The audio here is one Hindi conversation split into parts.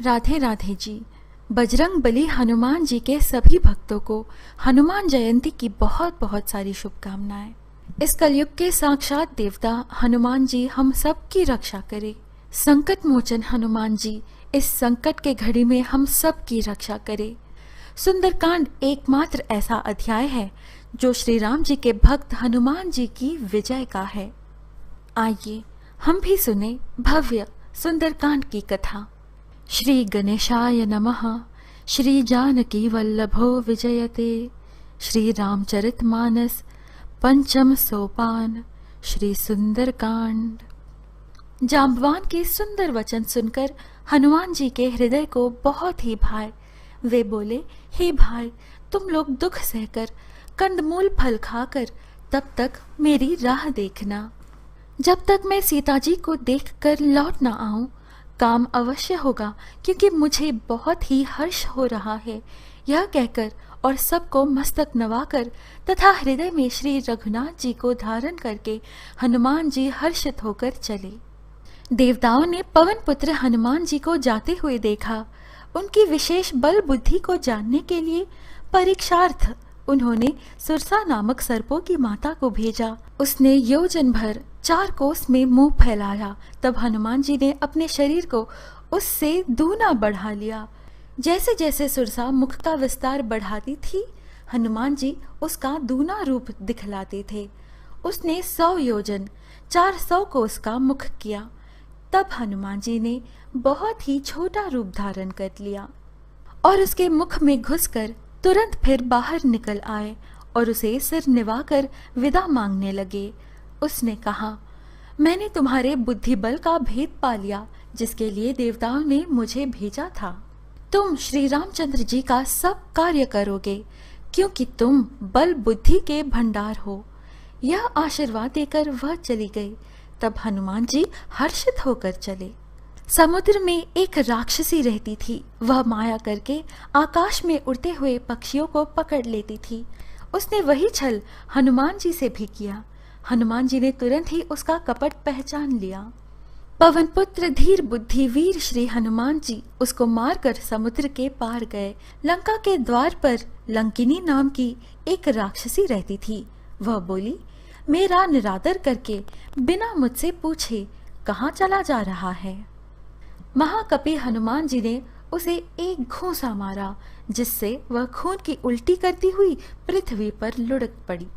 राधे राधे जी। बजरंग बली हनुमान जी के सभी भक्तों को हनुमान जयंती की बहुत बहुत सारी शुभकामनाएं। इस कलयुग के साक्षात देवता हनुमान जी हम सब की रक्षा करे। संकट मोचन हनुमान जी इस संकट के घड़ी में हम सब की रक्षा करे। सुंदरकांड एकमात्र ऐसा अध्याय है जो श्री राम जी के भक्त हनुमान जी की विजय का है। आइए हम भी सुने भव्य सुंदरकांड की कथा। श्री गणेशाय नमः। श्री जानकी वल्लभो विजयते। श्री रामचरितमानस पंचम सोपान। श्री सुंदरकांड। जांबवान के सुंदर वचन सुनकर हनुमान जी के हृदय को बहुत ही भाए। वे बोले, हे भाई, तुम लोग दुख सहकर कंदमूल फल खाकर तब तक मेरी राह देखना। जब तक मैं सीता जी को देखकर लौट ना आऊं, काम अवश्य होगा, क्योंकि मुझे बहुत ही हर्ष हो रहा है। यह कहकर और सबको मस्तक नवाकर तथा हृदय में श्री रघुनाथ जी को धारण करके हनुमान जी हर्षित होकर चले। देवताओं ने पवन पुत्र हनुमान जी को जाते हुए देखा। उनकी विशेष बल बुद्धि को जानने के लिए परीक्षार्थ उन्होंने सुरसा नामक सर्पों की माता को भेजा। उसने योजन भर 4 कोस में मुंह फैलाया। तब हनुमान जी ने अपने शरीर को उससे दूना बढ़ा लिया। जैसे जैसे सुरसा मुख का विस्तार बढ़ाती थी, हनुमान जी उसका दूना रूप दिखलाते थे। उसने 100 योजन 400 कोस का मुख किया। तब हनुमान जी ने बहुत ही छोटा रूप धारण कर लिया और उसके मुख में घुसकर तुरंत फिर बाहर निकल आए और उसे सिर निवाकर विदा मांगने लगे। उसने कहा, मैंने तुम्हारे बुद्धि बल का भेद पा लिया, जिसके लिए देवताओं ने मुझे भेजा था। तुम श्री रामचंद्र जी का सब कार्य करोगे, क्योंकि तुम बल बुद्धि के भंडार हो। यह आशीर्वाद देकर वह चली गई। तब हनुमान जी हर्षित होकर चले। समुद्र में एक राक्षसी रहती थी। वह माया करके आकाश में उड़ते हुए पक्षियों को पकड़ लेती थी। उसने वही छल हनुमान जी से भी किया। हनुमान जी ने तुरंत ही उसका कपट पहचान लिया। पवन पुत्र धीर बुद्धि वीर श्री हनुमान जी उसको मारकर समुद्र के पार गए। लंका के द्वार पर लंकिनी नाम की एक राक्षसी रहती थी। वह बोली, मेरा निरादर करके बिना मुझसे पूछे कहाँ चला जा रहा है। महाकपि हनुमान जी ने उसे एक घूंसा मारा, जिससे वह खून की उल्टी करती हुई पृथ्वी पर लुढ़क पड़ी।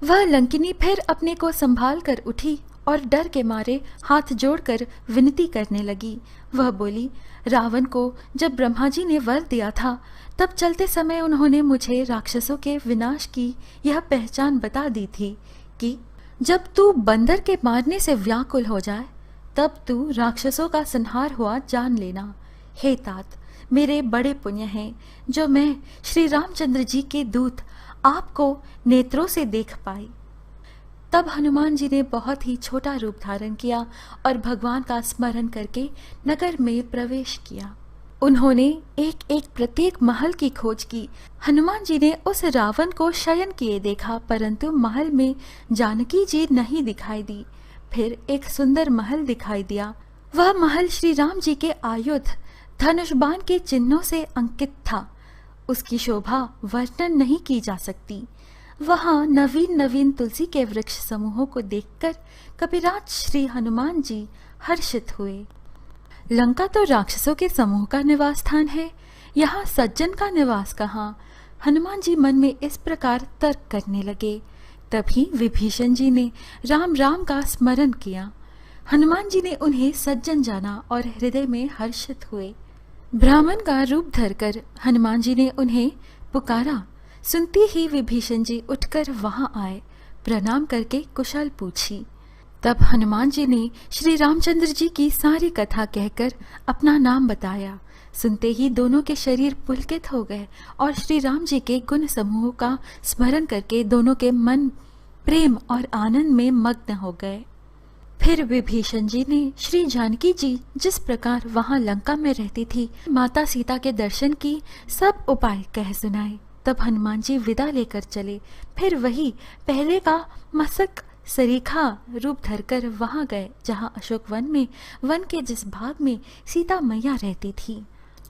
वह लंकिनी फिर अपने को संभाल कर उठी और डर के मारे हाथ जोड़कर विनती करने लगी। वह बोली, रावण को जब ब्रह्मा जी ने वर दिया था, तब चलते समय उन्होंने मुझे राक्षसों के विनाश की यह पहचान बता दी थी कि जब तू बंदर के मारने से व्याकुल हो जाए, तब तू राक्षसों का संहार हुआ जान लेना। हे तात, मेरे बड़े पुण्य हैं जो मैं श्री रामचंद्र जी के दूत आपको नेत्रों से देख पाई। तब हनुमान जी ने बहुत ही छोटा रूप धारण किया और भगवान का स्मरण करके नगर में प्रवेश किया। उन्होंने एक एक प्रत्येक महल की खोज की। हनुमान जी ने उस रावण को शयन किए देखा, परंतु महल में जानकी जी नहीं दिखाई दी। फिर एक सुंदर महल दिखाई दिया। वह महल श्री राम जी के आयुध धनुष बाण के चिन्हों से अंकित था। उसकी शोभा वर्णन नहीं की जा सकती। वहां नवीन नवीन तुलसी के वृक्ष समूहों को देखकर कपिराज श्री हनुमान जी हर्षित हुए। लंका तो राक्षसों के समूह का निवास स्थान है, यहाँ सज्जन का निवास कहाँ। हनुमान जी मन में इस प्रकार तर्क करने लगे। तभी विभीषण जी ने राम राम का स्मरण किया। हनुमान जी ने उन्हें सज्जन जाना और हृदय में हर्षित हुए। ब्राह्मण का रूप धरकर हनुमान जी ने उन्हें पुकारा। सुनते ही विभीषण जी उठकर वहां आए, प्रणाम करके कुशल पूछी। तब हनुमान जी ने श्री रामचंद्र जी की सारी कथा कहकर अपना नाम बताया। सुनते ही दोनों के शरीर पुलकित हो गए और श्री राम जी के गुण समूह का स्मरण करके दोनों के मन प्रेम और आनंद में मग्न हो गए। फिर विभीषण जी ने श्री जानकी जी जिस प्रकार वहां लंका में रहती थी, माता सीता के दर्शन की सब उपाय कह सुनाए। तब हनुमान जी विदा लेकर चले। फिर वही पहले का मशक सरीखा रूप धरकर वहां गए जहां अशोक वन में वन के जिस भाग में सीता मैया रहती थी।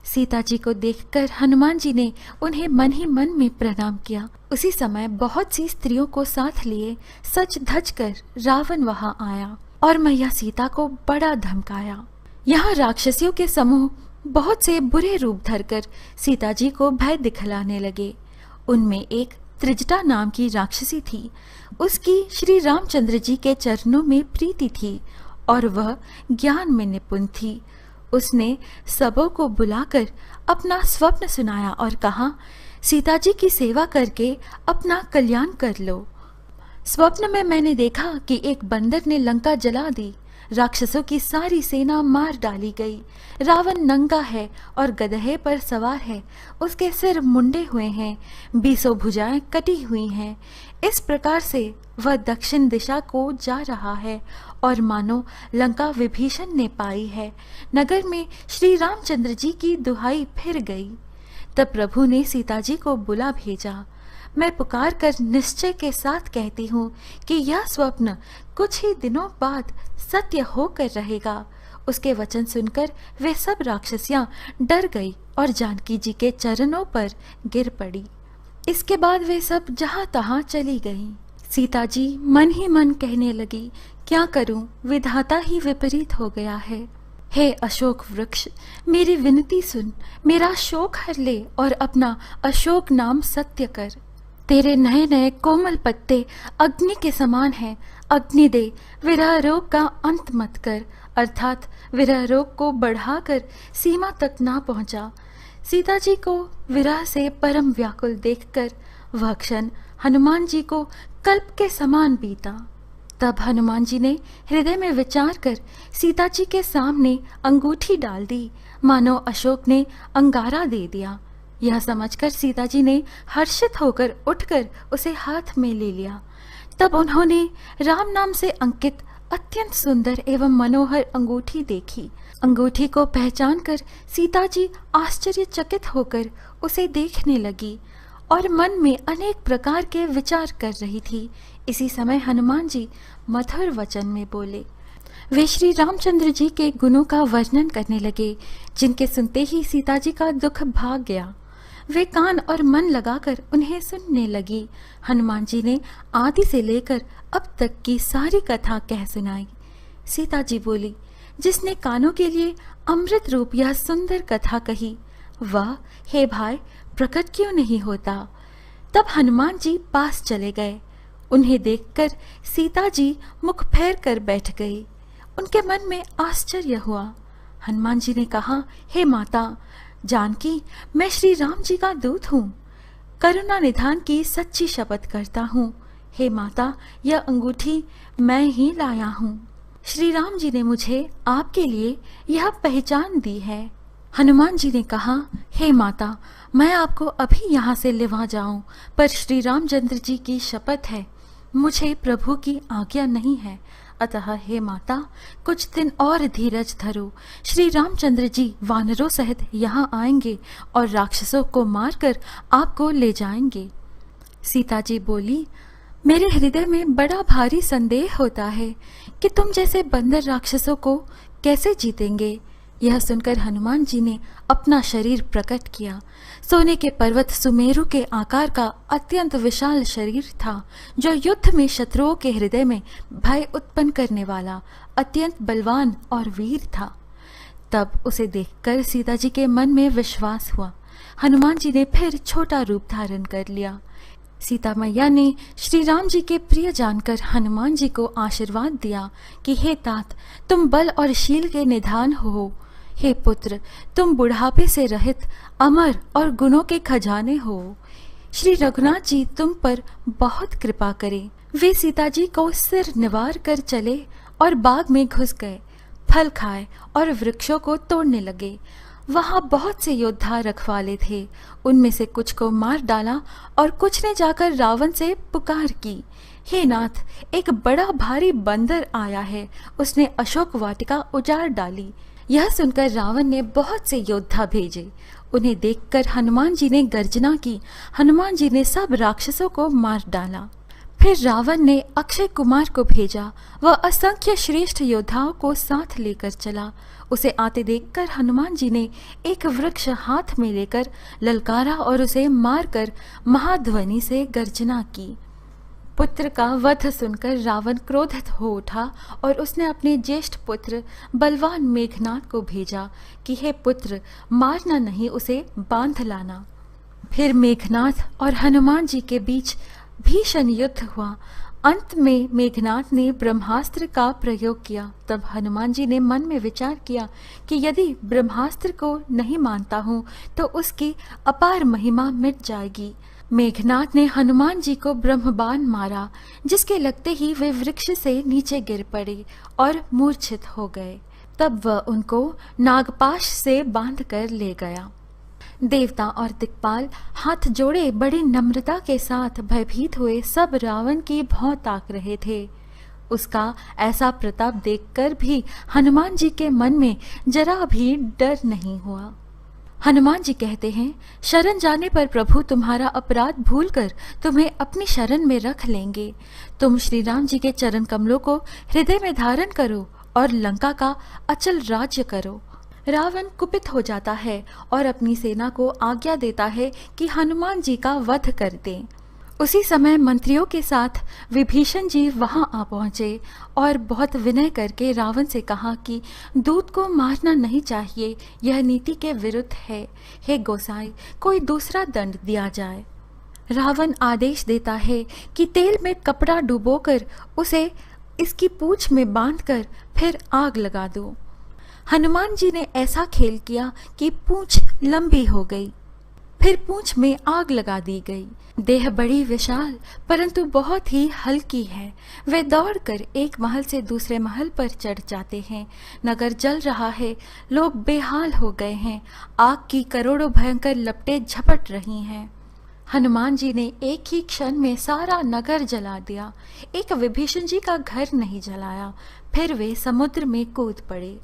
सीता जी को देखकर हनुमान जी ने उन्हें मन ही मन में प्रणाम किया। उसी समय बहुत सी स्त्रियों को साथ लिए सच धज कर रावण वहां आया और मैया सीता को बड़ा धमकाया। यहाँ राक्षसियों के समूह बहुत से बुरे रूप धरकर सीता जी को भय दिखलाने लगे। उनमें एक त्रिजटा नाम की राक्षसी थी। उसकी श्री रामचंद्र जी के चरणों में प्रीति थी और वह ज्ञान में निपुण थी। उसने सबों को बुलाकर अपना स्वप्न सुनाया और कहा, सीता जी की सेवा करके अपना कल्याण कर लो। स्वप्न में मैंने देखा कि एक बंदर ने लंका जला दी, राक्षसों की सारी सेना मार डाली गई। रावण नंगा है और गधे पर सवार है, उसके सिर मुंडे हुए हैं, 20 भुजाएं कटी हुई हैं। इस प्रकार से वह दक्षिण दिशा को जा रहा है और मानो लंका विभीषण ने पाई है। नगर में श्री रामचंद्र जी की दुहाई फिर गई। तब प्रभु ने सीता जी को बुला भेजा। मैं पुकार कर निश्चय के साथ कहती हूँ कि यह स्वप्न कुछ ही दिनों बाद सत्य होकर रहेगा। उसके वचन सुनकर वे सब राक्षसियां डर गई और जानकी जी के चरणों पर गिर पड़ी। इसके बाद वे सब जहां तहां चली गईं। सीता जी मन ही मन कहने लगी, क्या करूं, विधाता ही विपरीत हो गया है। हे अशोक वृक्ष, मेरी विनती सुन, मेरा शोक हर ले और अपना अशोक नाम सत्य कर। तेरे नए नए कोमल पत्ते अग्नि के समान हैं। अग्नि दे, विरह रोग का अंत मत कर, अर्थात विरह रोग को बढ़ाकर सीमा तक ना पहुंचा। सीता जी को विरह से परम व्याकुल देखकर वह क्षण हनुमान जी को कल्प के समान बीता। तब हनुमान जी ने हृदय में विचार कर सीता जी के सामने अंगूठी डाल दी, मानो अशोक ने अंगारा दे दिया। यह समझकर सीता जी ने हर्षित होकर उठकर उसे हाथ में ले लिया। तब उन्होंने राम नाम से अंकित अत्यंत सुंदर एवं मनोहर अंगूठी देखी। अंगूठी को पहचान कर सीता जी आश्चर्यचकित होकर उसे देखने लगी और मन में अनेक प्रकार के विचार कर रही थी। इसी समय हनुमान जी मधुर वचन में बोले। वे श्री रामचंद्र जी के गुणों का वर्णन करने लगे, जिनके सुनते ही सीता जी का दुख भाग गया। वे कान और मन लगाकर उन्हें सुनने लगी। हनुमान जी ने आदि से लेकर अब तक की सारी कथा कह सुनाई। सीता जी बोली, जिसने कानों के लिए अमृत रूप यह सुंदर कथा कही, वह हे भाई प्रकट क्यों नहीं होता। तब हनुमान जी पास चले गए। उन्हें देखकर सीता जी मुख फेर कर बैठ गई। उनके मन में आश्चर्य हुआ। हनुमान जी ने कहा, हे माता जानकी, मैं श्री राम जी का दूत हूँ। करुणा निधान की सच्ची शपथ करता हूँ। हे माता, यह अंगूठी मैं ही लाया हूँ। श्री राम जी ने मुझे आपके लिए यह पहचान दी है। हनुमान जी ने कहा, हे माता, मैं आपको अभी यहाँ से लेवा जाऊं, पर श्री रामचंद्र जी की शपथ है, मुझे प्रभु की आज्ञा नहीं है। अतः हे माता, कुछ दिन और धीरज धरो। श्री रामचंद्र जी वानरों सहित यहाँ आएंगे और राक्षसों को मारकर आपको ले जाएंगे। सीता जी बोली, मेरे हृदय में बड़ा भारी संदेह होता है कि तुम जैसे बंदर राक्षसों को कैसे जीतेंगे। यह सुनकर हनुमान जी ने अपना शरीर प्रकट किया। सोने के पर्वत सुमेरु के आकार का अत्यंत विशाल शरीर था, जो युद्ध में शत्रुओं के हृदय में भय उत्पन्न करने वाला अत्यंत बलवान और वीर था। तब उसे देखकर सीता जी के मन में विश्वास हुआ। हनुमान जी ने फिर छोटा रूप धारण कर लिया। सीता मैया ने श्री राम जी के प्रिय जानकर हनुमान जी को आशीर्वाद दिया कि हे तात, तुम बल और शील के निधान हो। हे पुत्र, तुम बुढ़ापे से रहित अमर और गुणों के खजाने हो। श्री रघुनाथ जी तुम पर बहुत कृपा करें। वे सीता जी को सिर निवार कर चले और बाग में घुस गए, फल खाए और वृक्षों को तोड़ने लगे। वहां बहुत से योद्धा रखवाले थे। उनमें से कुछ को मार डाला और कुछ ने जाकर रावण से पुकार की, हे नाथ, एक बड़ा भारी बंदर आया है, उसने अशोक वाटिका उजाड़ डाली। यह सुनकर रावण ने बहुत से योद्धा भेजे। उन्हें देखकर हनुमान जी ने गर्जना की। हनुमान जी ने सब राक्षसों को मार डाला। फिर रावण ने अक्षय कुमार को भेजा। वह असंख्य श्रेष्ठ योद्धाओं को साथ लेकर चला। उसे आते देखकर हनुमान जी ने एक वृक्ष हाथ में लेकर ललकारा और उसे मारकर महाध्वनि से गर्जना की। पुत्र का वध सुनकर रावण क्रोधित हो उठा और उसने अपने ज्येष्ठ पुत्र बलवान मेघनाद को भेजा कि हे पुत्र, मारना नहीं, उसे बांध लाना। फिर मेघनाद और हनुमान जी के बीच भीषण युद्ध हुआ। अंत में मेघनाद ने ब्रह्मास्त्र का प्रयोग किया। तब हनुमान जी ने मन में विचार किया कि यदि ब्रह्मास्त्र को नहीं मानता हूँ तो उसकी अपार महिमा मिट जाएगी। मेघनाद ने हनुमान जी को ब्रह्मबाण मारा, जिसके लगते ही वे वृक्ष से नीचे गिर पड़े और मूर्छित हो गए। तब वह उनको नागपाश से बांधकर ले गया। देवता और दिक्पाल हाथ जोड़े बड़ी नम्रता के साथ भयभीत हुए सब रावण की भौं ताक रहे थे। उसका ऐसा प्रताप देखकर भी हनुमान जी के मन में जरा भी डर नहीं हुआ। हनुमान जी कहते हैं, शरण जाने पर प्रभु तुम्हारा अपराध भूलकर तुम्हें अपनी शरण में रख लेंगे। तुम श्री राम जी के चरण कमलों को हृदय में धारण करो और लंका का अचल राज्य करो। रावण कुपित हो जाता है और अपनी सेना को आज्ञा देता है कि हनुमान जी का वध कर दें। उसी समय मंत्रियों के साथ विभीषण जी वहां आ पहुंचे और बहुत विनय करके रावण से कहा कि दूत को मारना नहीं चाहिए, यह नीति के विरुद्ध है। हे गोसाई, कोई दूसरा दंड दिया जाए। रावण आदेश देता है कि तेल में कपड़ा डुबोकर उसे इसकी पूंछ में बांधकर फिर आग लगा दो। हनुमान जी ने ऐसा खेल किया कि पूंछ लंबी हो गई। फिर पूंछ में आग लगा दी गई। देह बड़ी विशाल परंतु बहुत ही हल्की है। वे दौड़कर एक महल से दूसरे महल पर चढ़ जाते हैं। नगर जल रहा है, लोग बेहाल हो गए हैं। आग की करोड़ों भयंकर लपटें झपट रही हैं। हनुमान जी ने एक ही क्षण में सारा नगर जला दिया। एक विभीषण जी का घर नहीं जलाया। फिर वे समुद्र में कूद पड़े।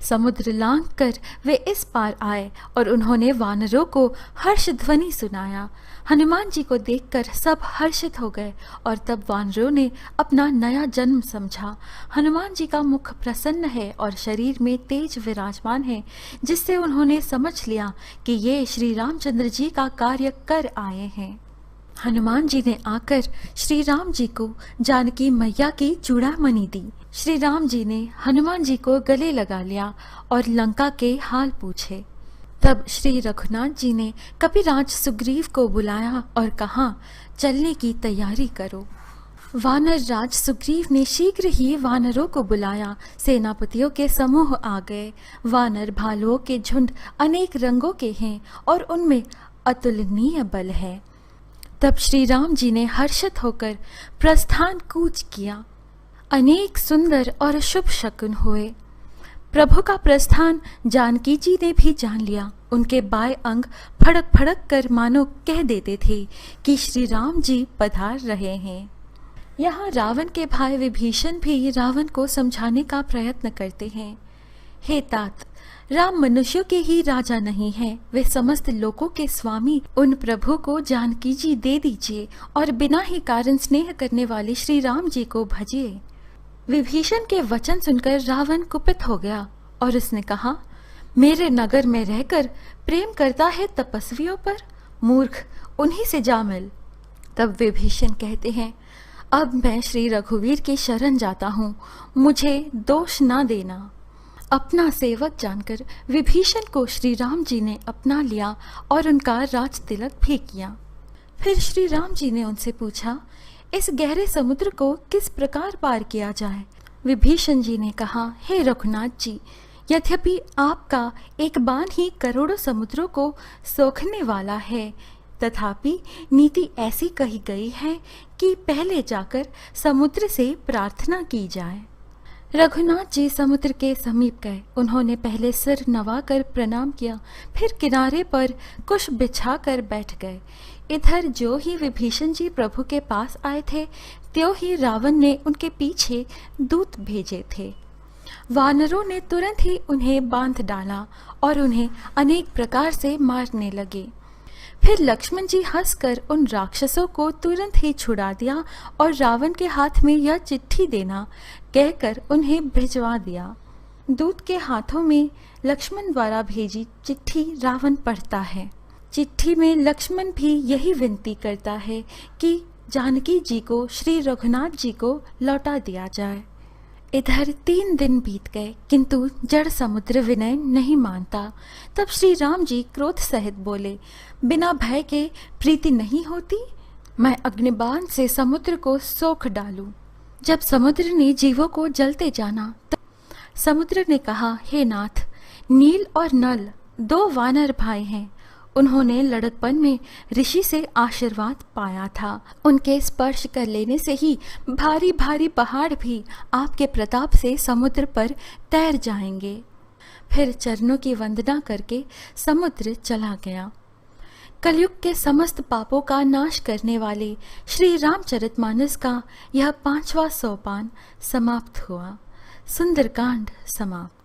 समुद्र लांघ कर वे इस पार आए और उन्होंने वानरों को हर्ष ध्वनि सुनाया। हनुमान जी को देखकर सब हर्षित हो गए और तब वानरों ने अपना नया जन्म समझा। हनुमान जी का मुख प्रसन्न है और शरीर में तेज विराजमान है, जिससे उन्होंने समझ लिया कि ये श्री रामचंद्र जी का कार्य कर आए हैं। हनुमान जी ने आकर श्री राम जी को जानकी मैया की चूड़ामणि दी। श्री राम जी ने हनुमान जी को गले लगा लिया और लंका के हाल पूछे। तब श्री रघुनाथ जी ने कपिराज सुग्रीव को बुलाया और कहा, चलने की तैयारी करो। वानर राज सुग्रीव ने शीघ्र ही वानरों को बुलाया। सेनापतियों के समूह आ गए। वानर भालुओं के झुंड अनेक रंगों के हैं और उनमें अतुलनीय बल है। तब श्री राम जी ने हर्षित होकर प्रस्थान कूच किया। अनेक सुंदर और शुभ शकुन हुए। प्रभु का प्रस्थान जानकी जी ने भी जान लिया। उनके बाएं अंग फड़क फड़क कर मानो कह देते थे कि श्री राम जी पधार रहे हैं। यहाँ रावण के भाई विभीषण भी रावण को समझाने का प्रयत्न करते हैं। हे तात, राम मनुष्यों के ही राजा नहीं है, वे समस्त लोकों के स्वामी। उन प्रभु को जानकी जी दे दीजिए और बिना ही कारण स्नेह करने वाले श्री राम जी को भजिए। विभीषण के वचन सुनकर रावण कुपित हो गया और उसने कहा, मेरे नगर में रहकर प्रेम करता है तपस्वियों पर? मूर्ख, उन्हीं से जा मिल। तब विभीषण कहते हैं, अब मैं श्री रघुवीर की शरण जाता हूँ, मुझे दोष ना देना। अपना सेवक जानकर विभीषण को श्री राम जी ने अपना लिया और उनका राज तिलक भी किया। फिर श्री राम जी ने उनसे पूछा, इस गहरे समुद्र को किस प्रकार पार किया जाए? विभीषण जी ने कहा, हे रघुनाथ जी, यद्यपि आपका एक बाण ही करोड़ों समुद्रों को सोखने वाला है, तथापि नीति ऐसी कही गई है कि पहले जाकर समुद्र से प्रार्थना की जाए। रघुनाथ जी समुद्र के समीप गए। उन्होंने पहले सिर नवाकर प्रणाम किया, फिर किनारे पर कुश बिछाकर बैठ गए। इधर जो ही विभीषण जी प्रभु के पास आए थे, त्यों ही रावण ने उनके पीछे दूत भेजे थे। वानरों ने तुरंत ही उन्हें बांध डाला और उन्हें अनेक प्रकार से मारने लगे। फिर लक्ष्मण जी हंसकर उन राक्षसों को तुरंत ही छुड़ा दिया और रावण के हाथ में यह चिट्ठी देना कहकर उन्हें भिजवा दिया। दूत के हाथों में लक्ष्मण द्वारा भेजी चिट्ठी रावण पढ़ता है। चिट्ठी में लक्ष्मण भी यही विनती करता है कि जानकी जी को श्री रघुनाथ जी को लौटा दिया जाए। इधर 3 दिन बीत गए, किंतु जड़ समुद्र विनय नहीं मानता। तब श्री राम जी क्रोध सहित बोले, बिना भय के प्रीति नहीं होती। मैं अग्निबाण से समुद्र को सोख डालूं। जब समुद्र ने जीवों को जलते जाना, तब समुद्र ने कहा, हे नाथ, नील और नल 2 वानर भाई हैं। उन्होंने लड़कपन में ऋषि से आशीर्वाद पाया था। उनके स्पर्श कर लेने से ही भारी भारी पहाड़ भी आपके प्रताप से समुद्र पर तैर जाएंगे। फिर चरणों की वंदना करके समुद्र चला गया। कलयुग के समस्त पापों का नाश करने वाले श्री रामचरितमानस का यह 5वां सोपान समाप्त हुआ। सुंदरकांड समाप्त।